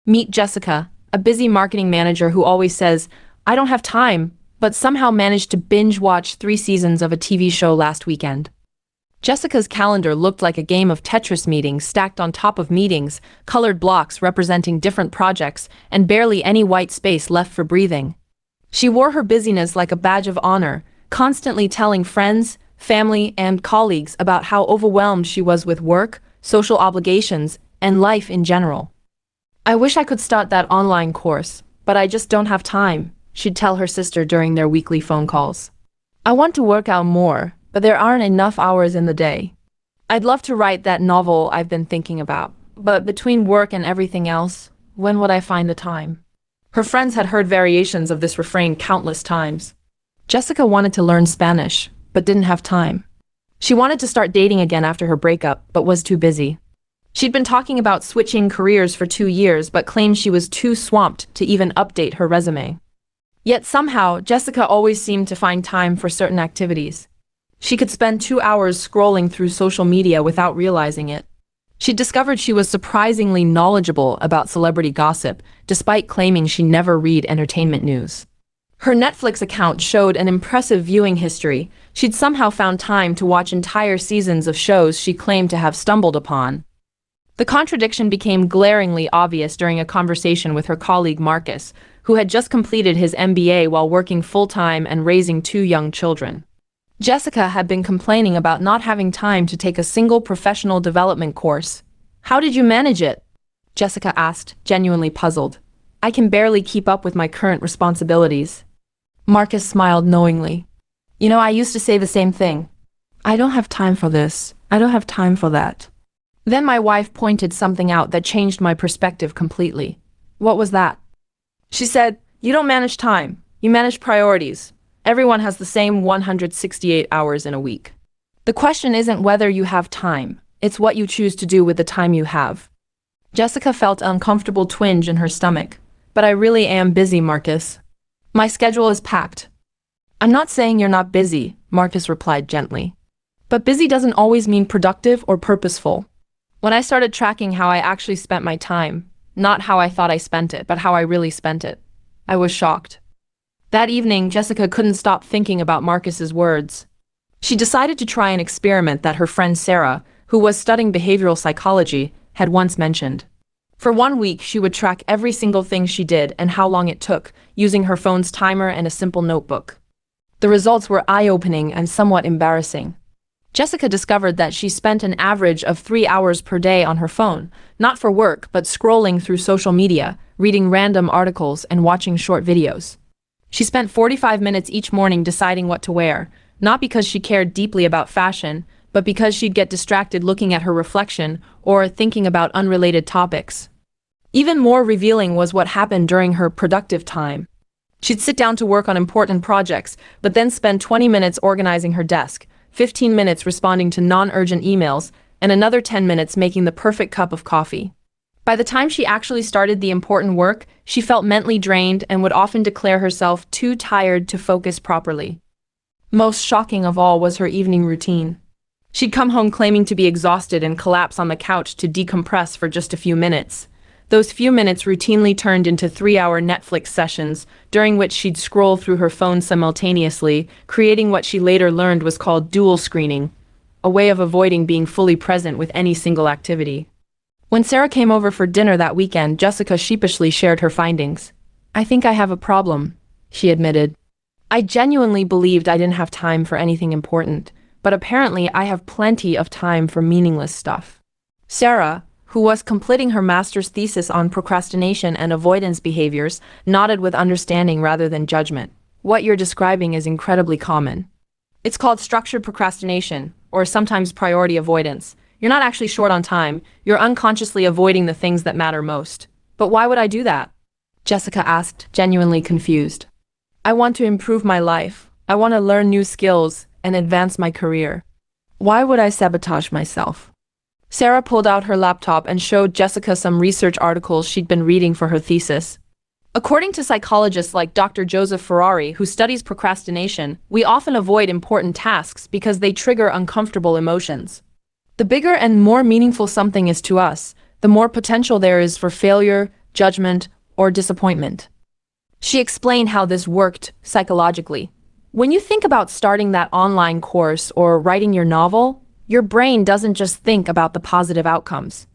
Meet Jessica, a busy marketing manager who always says, "I don't have time," but somehow managed to binge watch 3 seasons of a TV show last weekend. Jessica's calendar looked like a game of Tetris meetings stacked on top of meetings, colored blocks representing different projects, and barely any white space left for breathing. She wore her busyness like a badge of honor, constantly telling friends, family, and colleagues about how overwhelmed she was with work, social obligations, and life in general. "I wish I could start that online course, but I just don't have time," she'd tell her sister during their weekly phone calls. "I want to work out more, but there aren't enough hours in the day. I'd love to write that novel I've been thinking about, but between work and everything else, when would I find the time?" Her friends had heard variations of this refrain countless times. Jessica wanted to learn Spanish, but didn't have time. She wanted to start dating again after her breakup, but was too busy. She'd been talking about switching careers for 2 years, but claimed she was too swamped to even update her resume. Yet somehow, Jessica always seemed to find time for certain activities. She could spend 2 hours scrolling through social media without realizing it. She discovered she was surprisingly knowledgeable about celebrity gossip, despite claiming she never read entertainment news. Her Netflix account showed an impressive viewing history. She'd somehow found time to watch entire seasons of shows she claimed to have stumbled upon. The contradiction became glaringly obvious during a conversation with her colleague Marcus, who had just completed his MBA while working full-time and raising 2 young children. Jessica had been complaining about not having time to take a single professional development course. "How did you manage it?" Jessica asked, genuinely puzzled. "I can barely keep up with my current responsibilities." Marcus smiled knowingly. "You know, I used to say the same thing. I don't have time for this. I don't have time for that. Then my wife pointed something out that changed my perspective completely." "What was that?" She said, "You don't manage time. You manage priorities. Everyone has the same 168 hours in a week. The question isn't whether you have time, it's what you choose to do with the time you have." Jessica felt an uncomfortable twinge in her stomach. "But I really am busy, Marcus. My schedule is packed." "I'm not saying you're not busy," Marcus replied gently. "But busy doesn't always mean productive or purposeful. When I started tracking how I actually spent my time, not how I thought I spent it, but how I really spent it, I was shocked." That evening, Jessica couldn't stop thinking about Marcus's words. She decided to try an experiment that her friend Sarah, who was studying behavioral psychology, had once mentioned. For 1 week, she would track every single thing she did and how long it took, using her phone's timer and a simple notebook. The results were eye-opening and somewhat embarrassing. Jessica discovered that she spent an average of 3 hours per day on her phone, not for work, but scrolling through social media, reading random articles, and watching short videos. She spent 45 minutes each morning deciding what to wear, not because she cared deeply about fashion, but because she'd get distracted looking at her reflection or thinking about unrelated topics. Even more revealing was what happened during her productive time. She'd sit down to work on important projects, but then spend 20 minutes organizing her desk, 15 minutes responding to non-urgent emails, and another 10 minutes making the perfect cup of coffee. By the time she actually started the important work, she felt mentally drained and would often declare herself too tired to focus properly. Most shocking of all was her evening routine. She'd come home claiming to be exhausted and collapse on the couch to decompress for just a few minutes. Those few minutes routinely turned into 3-hour Netflix sessions, during which she'd scroll through her phone simultaneously, creating what she later learned was called dual screening, a way of avoiding being fully present with any single activity. When Sarah came over for dinner that weekend, Jessica sheepishly shared her findings. "I think I have a problem," she admitted. "I genuinely believed I didn't have time for anything important, but apparently I have plenty of time for meaningless stuff." Sarah, who was completing her master's thesis on procrastination and avoidance behaviors, nodded with understanding rather than judgment. "What you're describing is incredibly common. It's called structured procrastination, or sometimes priority avoidance. You're not actually short on time, you're unconsciously avoiding the things that matter most." "But why would I do that?" Jessica asked, genuinely confused. "I want to improve my life. I want to learn new skills and advance my career. Why would I sabotage myself?" Sarah pulled out her laptop and showed Jessica some research articles she'd been reading for her thesis. According to psychologists like Dr. Joseph Ferrari, who studies procrastination, we often avoid important tasks because they trigger uncomfortable emotions. The bigger and more meaningful something is to us, the more potential there is for failure, judgment, or disappointment. She explained how this worked psychologically. When you think about starting that online course or writing your novel, your brain doesn't just think about the positive outcomes.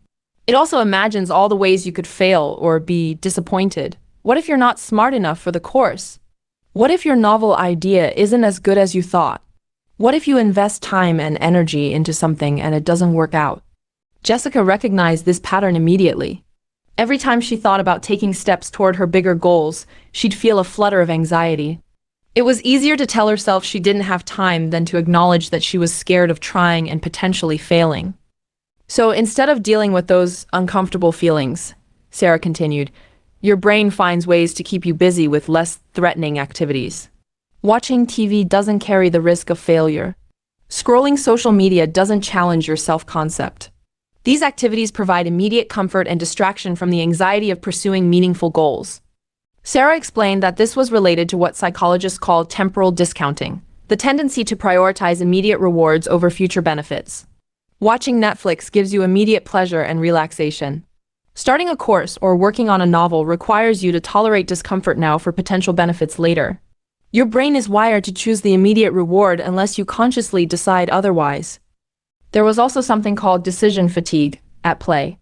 It also imagines all the ways you could fail or be disappointed. What if you're not smart enough for the course? What if your novel idea isn't as good as you thought? What if you invest time and energy into something and it doesn't work out? Jessica recognized this pattern immediately. Every time she thought about taking steps toward her bigger goals, she'd feel a flutter of anxiety. It was easier to tell herself she didn't have time than to acknowledge that she was scared of trying and potentially failing. So instead of dealing with those uncomfortable feelings, Sarah continued, your brain finds ways to keep you busy with less threatening activities. Watching TV doesn't carry the risk of failure. Scrolling social media doesn't challenge your self-concept. These activities provide immediate comfort and distraction from the anxiety of pursuing meaningful goals. Sarah explained that this was related to what psychologists call temporal discounting, the tendency to prioritize immediate rewards over future benefits. Watching Netflix gives you immediate pleasure and relaxation. Starting a course or working on a novel requires you to tolerate discomfort now for potential benefits later. Your brain is wired to choose the immediate reward unless you consciously decide otherwise. There was also something called decision fatigue at play.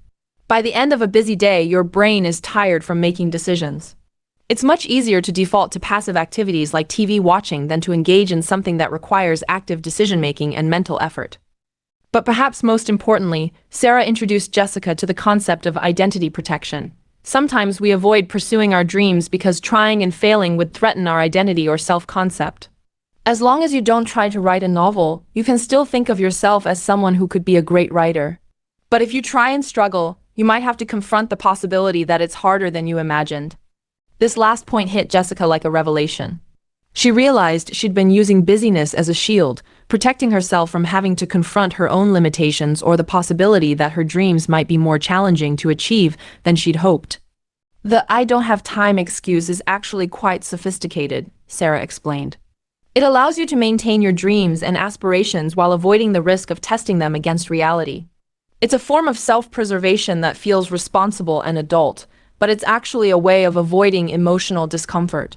By the end of a busy day, your brain is tired from making decisions. It's much easier to default to passive activities like TV watching than to engage in something that requires active decision-making and mental effort. But perhaps most importantly, Sarah introduced Jessica to the concept of identity protection. Sometimes we avoid pursuing our dreams because trying and failing would threaten our identity or self-concept. As long as you don't try to write a novel, you can still think of yourself as someone who could be a great writer. But if you try and struggle, you might have to confront the possibility that it's harder than you imagined. This last point hit Jessica like a revelation. She realized she'd been using busyness as a shield, protecting herself from having to confront her own limitations or the possibility that her dreams might be more challenging to achieve than she'd hoped. The "I don't have time" excuse is actually quite sophisticated, Sarah explained. It allows you to maintain your dreams and aspirations while avoiding the risk of testing them against reality. It's a form of self-preservation that feels responsible and adult, but it's actually a way of avoiding emotional discomfort.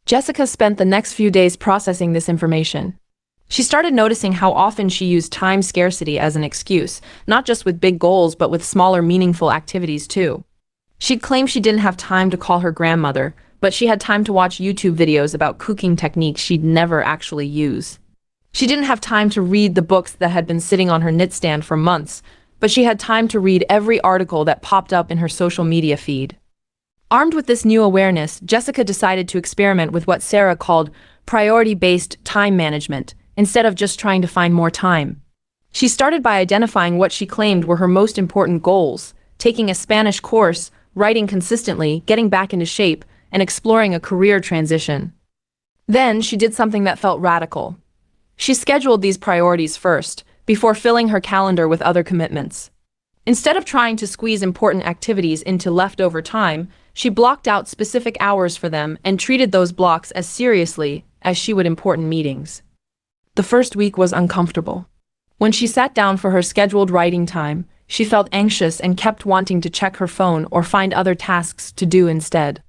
Jessica spent the next few days processing this information. She started noticing how often she used time scarcity as an excuse, not just with big goals but with smaller meaningful activities too. She'd claimed she didn't have time to call her grandmother, but she had time to watch YouTube videos about cooking techniques she'd never actually use. She didn't have time to read the books that had been sitting on her nightstand for months, but she had time to read every article that popped up in her social media feed. Armed with this new awareness, Jessica decided to experiment with what Sarah called priority-based time management, instead of just trying to find more time. She started by identifying what she claimed were her most important goals, taking a Spanish course, writing consistently, getting back into shape, and exploring a career transition. Then she did something that felt radical. She scheduled these priorities first, before filling her calendar with other commitments. Instead of trying to squeeze important activities into leftover time, she blocked out specific hours for them and treated those blocks as seriously as she would important meetings. The first week was uncomfortable. When she sat down for her scheduled writing time, she felt anxious and kept wanting to check her phone or find other tasks to do instead.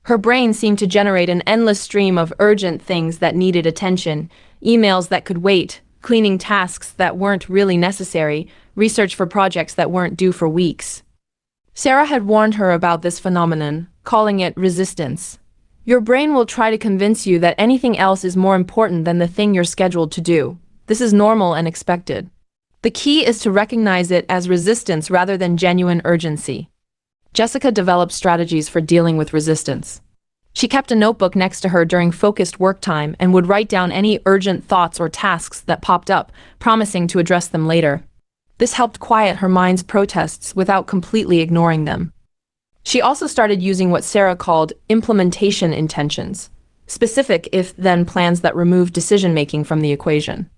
Her brain seemed to generate an endless stream of urgent things that needed attention, emails that could wait, cleaning tasks that weren't really necessary, research for projects that weren't due for weeks. Sarah had warned her about this phenomenon, calling it resistance. Your brain will try to convince you that anything else is more important than the thing you're scheduled to do. This is normal and expected. The key is to recognize it as resistance rather than genuine urgency. Jessica developed strategies for dealing with resistance. She kept a notebook next to her during focused work time and would write down any urgent thoughts or tasks that popped up, promising to address them later. This helped quiet her mind's protests without completely ignoring them. She also started using what Sarah called implementation intentions, specific if-then plans that remove decision-making from the equation.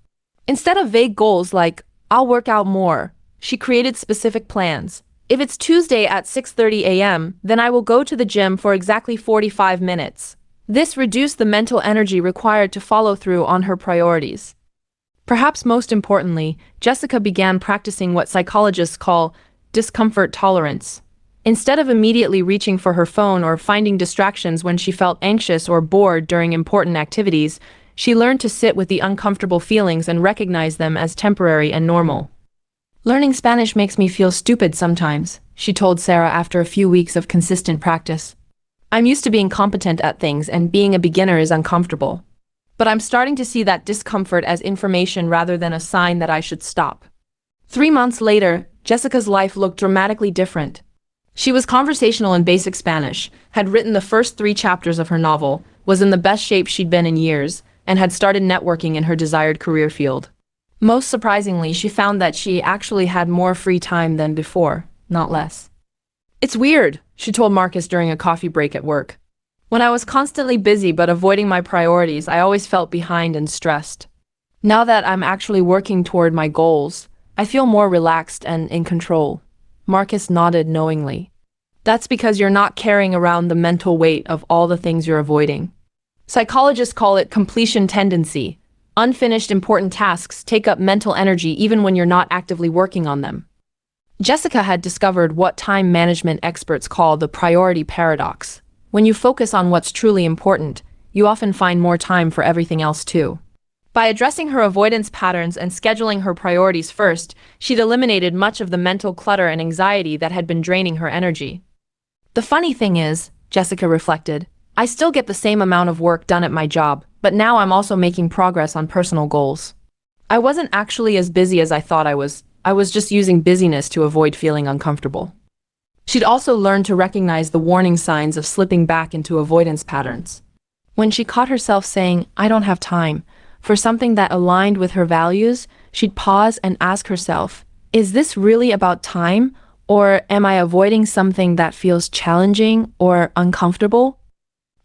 Instead of vague goals like, "I'll work out more," she created specific plans. If it's Tuesday at 6:30 a.m., then I will go to the gym for exactly 45 minutes. This reduced the mental energy required to follow through on her priorities. Perhaps most importantly, Jessica began practicing what psychologists call discomfort tolerance. Instead of immediately reaching for her phone or finding distractions when she felt anxious or bored during important activities, she learned to sit with the uncomfortable feelings and recognize them as temporary and normal. "Learning Spanish makes me feel stupid sometimes," she told Sarah after a few weeks of consistent practice. "I'm used to being competent at things, and being a beginner is uncomfortable. But I'm starting to see that discomfort as information rather than a sign that I should stop." 3 months later, Jessica's life looked dramatically different. She was conversational in basic Spanish, had written the first 3 chapters of her novel, was in the best shape she'd been in years, and had started networking in her desired career field. Most surprisingly, she found that she actually had more free time than before, not less. "It's weird," she told Marcus during a coffee break at work. "When I was constantly busy but avoiding my priorities, I always felt behind and stressed. Now that I'm actually working toward my goals, I feel more relaxed and in control." Marcus nodded knowingly. "That's because you're not carrying around the mental weight of all the things you're avoiding. Psychologists call it completion tendency. Unfinished important tasks take up mental energy even when you're not actively working on them." Jessica had discovered what time management experts call the priority paradox. When you focus on what's truly important, you often find more time for everything else too. By addressing her avoidance patterns and scheduling her priorities first, she'd eliminated much of the mental clutter and anxiety that had been draining her energy. "The funny thing is," Jessica reflected, "I still get the same amount of work done at my job, but now I'm also making progress on personal goals. I wasn't actually as busy as I thought I was just using busyness to avoid feeling uncomfortable." She'd also learned to recognize the warning signs of slipping back into avoidance patterns. When she caught herself saying, "I don't have time," for something that aligned with her values, she'd pause and ask herself, "Is this really about time, or am I avoiding something that feels challenging or uncomfortable?"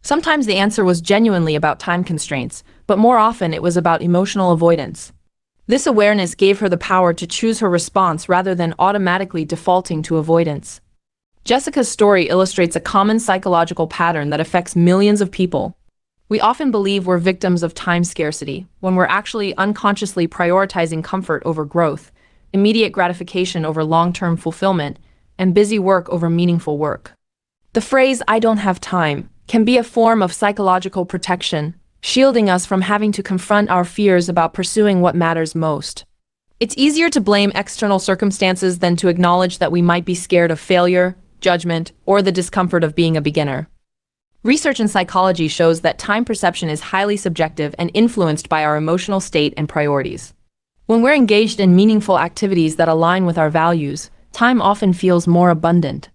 Sometimes the answer was genuinely about time constraints, but more often it was about emotional avoidance. This awareness gave her the power to choose her response rather than automatically defaulting to avoidance. Jessica's story illustrates a common psychological pattern that affects millions of people. We often believe we're victims of time scarcity, when we're actually unconsciously prioritizing comfort over growth, immediate gratification over long-term fulfillment, and busy work over meaningful work. The phrase, "I don't have time," can be a form of psychological protection, shielding us from having to confront our fears about pursuing what matters most. It's easier to blame external circumstances than to acknowledge that we might be scared of failure, judgment, or the discomfort of being a beginner. Research in psychology shows that time perception is highly subjective and influenced by our emotional state and priorities. When we're engaged in meaningful activities that align with our values, time often feels more abundant.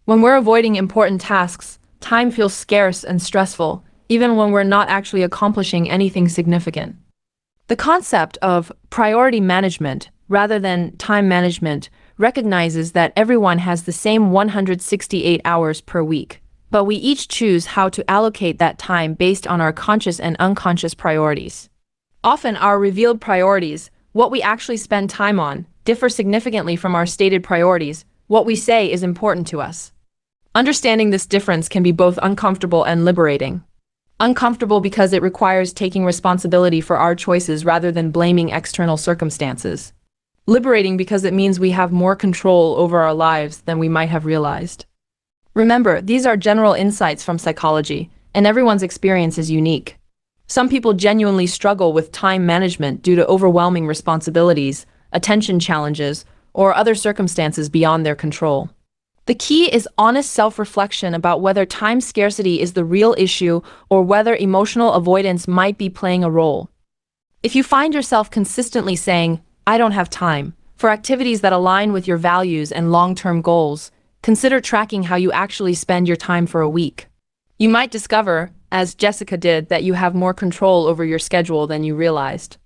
When we're avoiding important tasks, time feels scarce and stressful, even when we're not actually accomplishing anything significant. The concept of priority management, rather than time management, recognizes that everyone has the same 168 hours per week, but we each choose how to allocate that time based on our conscious and unconscious priorities. Often our revealed priorities, what we actually spend time on, differ significantly from our stated priorities, what we say is important to us. Understanding this difference can be both uncomfortable and liberating. Uncomfortable because it requires taking responsibility for our choices rather than blaming external circumstances. Liberating because it means we have more control over our lives than we might have realized. Remember, these are general insights from psychology, and everyone's experience is unique. Some people genuinely struggle with time management due to overwhelming responsibilities, attention challenges, or other circumstances beyond their control. The key is honest self-reflection about whether time scarcity is the real issue or whether emotional avoidance might be playing a role. If you find yourself consistently saying, "I don't have time," for activities that align with your values and long-term goals, consider tracking how you actually spend your time for a week. You might discover, as Jessica did, that you have more control over your schedule than you realized.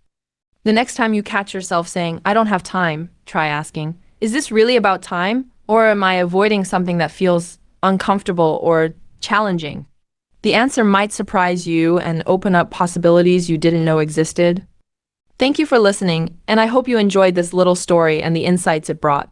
The next time you catch yourself saying, "I don't have time," try asking, "Is this really about time? Or am I avoiding something that feels uncomfortable or challenging?" The answer might surprise you and open up possibilities you didn't know existed. Thank you for listening, and I hope you enjoyed this little story and the insights it brought.